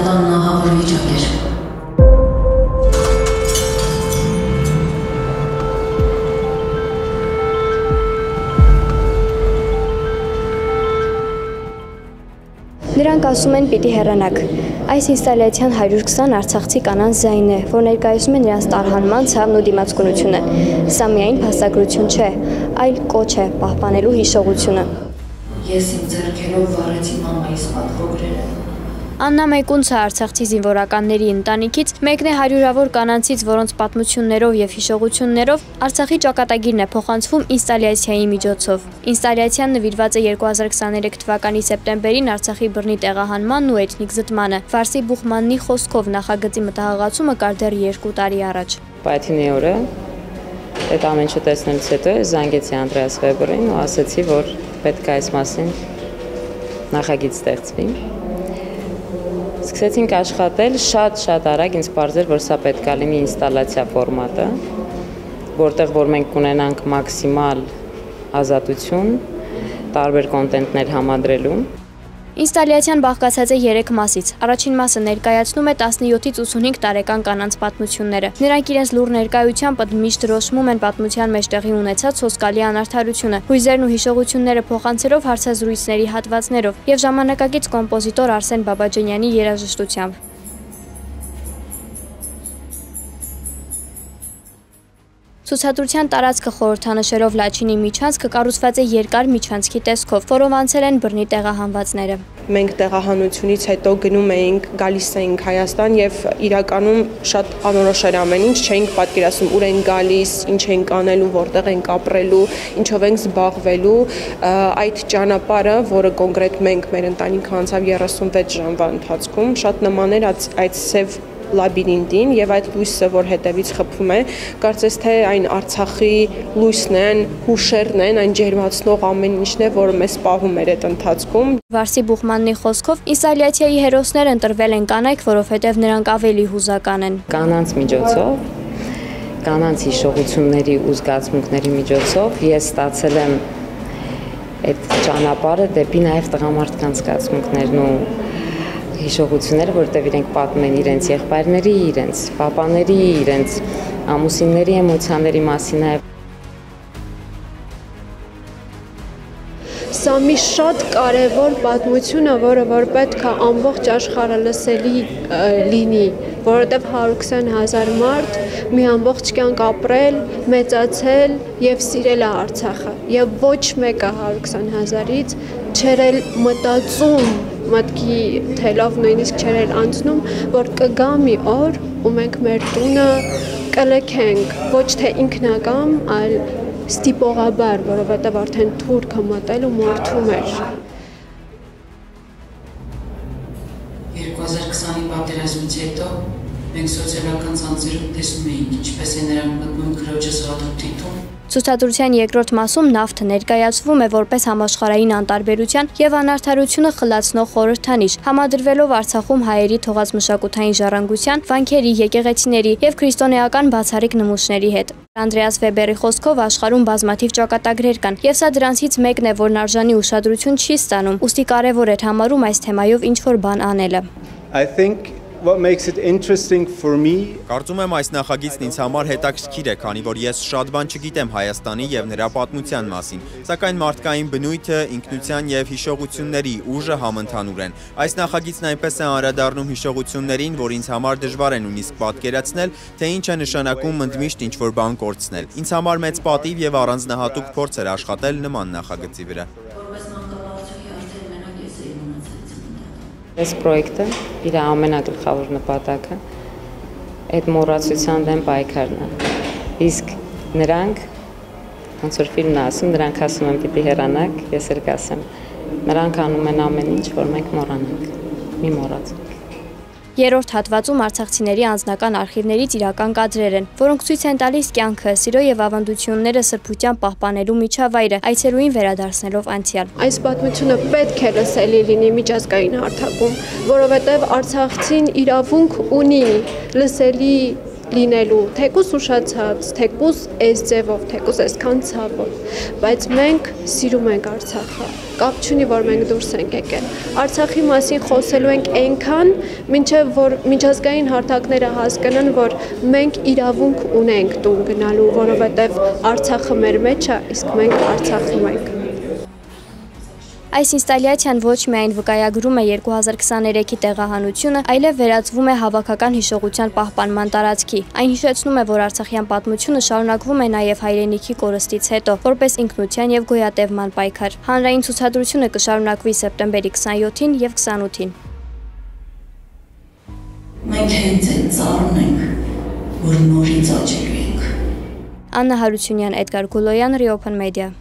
Պատանն ահավոր վիճակ էր։ Նրանք ասում են պիտի հեռանաք։ Այս ինստալացիան 120 արցախցի կանանց ձայնն է, որ ներկայացնում է նրանց տարհանման ցավն ու դիմացկունությունը։ Սա միայն փաստագրություն չէ, այլ կոչ է պահպանելու հիշողությունը։ Ես իմ ձեռքերով վառեցի մամայիս պատվոգրերը։ Աննա Մեկունցը արցախցի զինվորականների ընտանիքից մեկն է հարյուրավոր կանանցից, որոնց պատմություններով եւ հիշողություններով Արցախի ճակատագիրն է փոխանցվում ինստալացիայի միջոցով։ Ինստալացիան նվիրված է 2023 թվականի սեպտեմբերին Արցախի բռնի տեղահանմանն ու էթնիկ զտմանը։ Վարսի Բուխմաննի խոսքով նախագծի մտահղացումը կար դեռ 2 տարի առաջ։ Պայթյունի օրը այդ ամեն ինչը տեսնելուց հետո զանգեցի Անդրեաս Վեբերին ու ասացի, որ պետք է այս մասին նախագիծ ստեղծվի։ Սկսեցինք աշխատել շատ արագ, ինձ պարզեր, որ սա պետք է լինի ինստալացիա ֆորմատը, որտեղ որ մենք կունենանք մաքսիմալ ազատություն, տարբեր կոնտենտներ համադրելու։ Ինստալացիան բաղկացած է 3 մասից։ Առաջին մասը ներկայացնում է 17-ից 85 տարեկան կանանց պատմությունները։ Նրանք իրենց լուռ ներկայությամբ միշտ դրոշմում են պատմության մեջ տեղի ունեցած սոսկալի անարդարությունը, հույզերն ու հիշողությունները փոխանցելով հարցազրույցների հատվածներով եւ ժամանակակից կոմպոզիտոր Արսեն Բաբաջանյանի երաժշտությամբ։ Ցուցադրության տարածքը խորհրդանշելով Լաչինի միջանցքը կառուցված է երկար միջանցքի տեսքով, որով անցել են բռնի տեղահանվածները։ Մենք տեղահանությունից հետո գնում էինք, գալիս էինք Հայաստան եւ իրականում շատ անորոշ էր ամեն ինչ, չէինք պատկերացնում ուր ենք գալիս, ինչ ենք անելու, որտեղ ենք ապրելու, ինչով ենք զբաղվելու։ Այդ ճանապարհը, որը կոնկրետ մենք մեր ընտանիքը անցավ 36 ժամվա ընթացքում, շատ նման էր այդ սև լաբիրինտին եւ այդ լույսը, որ հետևից խփվում է, կարծես թե այն Արցախի լույսն են, հուշերն են, այն ջերմացնող ամեն ինչն է, որը մեզ պահում էր այդ ընթացքում։ Վարսի Բուխմաննի խոսքով ինստալացիայի հերոսները ընտրվել են կանայք, որովհետեւ նրանք ավելի հուզական են։ Կանանց միջոցով, կանանց հիշողությունների ու զգացմունքների միջոցով ես ստացել եմ այդ ճանապարհը դեպի նաեւ տղամարդկանց զգացմունքներն ու հիշողությունները, որտեղ իրենք պատմում են իրենց եղբայրների, իրենց պապաների, իրենց ամուսինների էմոցիաների մասին է։ Սա մի շատ կարևոր պատմություն է, որը որ պետք է ամբողջ աշխարհը լսելի լինի, որովհետև 120,000 մարդ մի ամբողջ կյանք ապրել, մեծացել եւ սիրել է Արցախը, եւ ոչ մեկը 120,000-ից չէր մտածում, մտքի թելով նույնիսկ չէր անցնում, որ կգա մի օր, ու մենք մեր տունը կլքենք, ոչ թե ինքնակամ, այլ ստիպողաբար, որովհետև արդեն թուրքը մտել ու մորթում էր։ 2020-ի պատերազմից հետո մենք սոցիալական ցանցերում տեսնում էինք, ինչպես է նրանք մտնում քրոջը Սաղաթուղթի տուն։ Ցուցադրության երկրորդ մասում նավթը ներկայացվում է որպես համաշխարհային անտարբերության եւ անարդարությունը խլացնող խորհրդանիշ, համադրվելով Արցախում հայերի թողած մշակութային ժառանգության, վանքերի, եկեղեցիների եւ քրիստոնեական բացառիկ նմուշների հետ։ Անդրեաս Վեբերի խոսքով աշխարհում բազմաթիվ ճակատագրեր կան, եւ սա դրանցից մեկն է, որն արժանի ուշադրություն չի ստանում, ուստի կարեւոր էր համարում այս թեմայով ինչ-որ բան անելը։ What makes it interesting for me. Կարծում եմ այս նախագիծն ինձ համար հետաքրքիր է, քանի որ ես շատ բան չգիտեմ Հայաստանի եւ նրա պատմության մասին, սակայն մարդկային բնույթը, ինքնության եւ հիշողությունների ուժը համընդհանուր են։ Այս նախագիծն այնպես է անդրադառնում հիշողություններին, որ ինձ համար դժվար է նույնիսկ պատկերացնել, թե ինչ է նշանակում ընդմիշտ ինչ-որ բան կորցնել։ Ինձ համար մեծ պատիվ եւ առանձնահատուկ փորձ էր աշխատել նման նախագծի վրա։ Այս պրոյեկտը իր ամենագլխավոր նպատակը այդ մոռացության դեմ պայքարն է։ Իսկ նրանք, ոնց որ ֆիլմն ասում, նրանք ասում են պիտի հեռանաք, ես էլ կասեմ։ Նրանք անում են ամեն ինչ, որ մենք մոռանանք։ Մի մոռացեք։ Երրորդ հատվածում արցախցիների անձնական արխիվներից իրական կադրեր են, որոնք ցույց են տալիս կյանքը, սիրո եւ ավանդությունները սրբության պահպանելու միջավայրը, այցելուին վերադարձնելով անցյալ։ Այս պատմությունը պետք է լսելի լինի միջազգային հարթակում, որովհետեւ արցախցին իրավունք ունի լսելի լինելու, թեկուզ ուշացած, թեկուզ այս ձևով, թեկուզ այսքան ցավով, բայց մենք սիրում ենք Արցախը։ Կապ չունի, որ մենք դուրս ենք եկել։ Արցախի մասին խոսելու ենք այնքան, մինչև որ միջազգային հարթակները հասկանան, որ մենք իրավունք ունենք տուն գնալու, որովհետև Արցախը մեր մեջ է, իսկ մենք Արցախում ենք։ Այս ինստալյացիան ոչ միայն վկայագրում է 2023-ի տեղահանությունը, այլև վերածվում է հավաքական հիշողության պահպանման տարածքի։ Այն հիշեցնում է, որ արցախյան պատմությունը շարունակվում է նաև հայրենիքի կորստից հետո, որպես ինքնության եւ գոյատևման պայքար։ Հանրային ցուցադրությունը կշարունակվի սեպտեմբերի 27-ին եւ 28-ին։ Մենք հենց այդ ծառն ենք, որ նորից աճելու ենք։ Աննա Հարությունյան, Էդգար Գուլոյան, Reopen Media։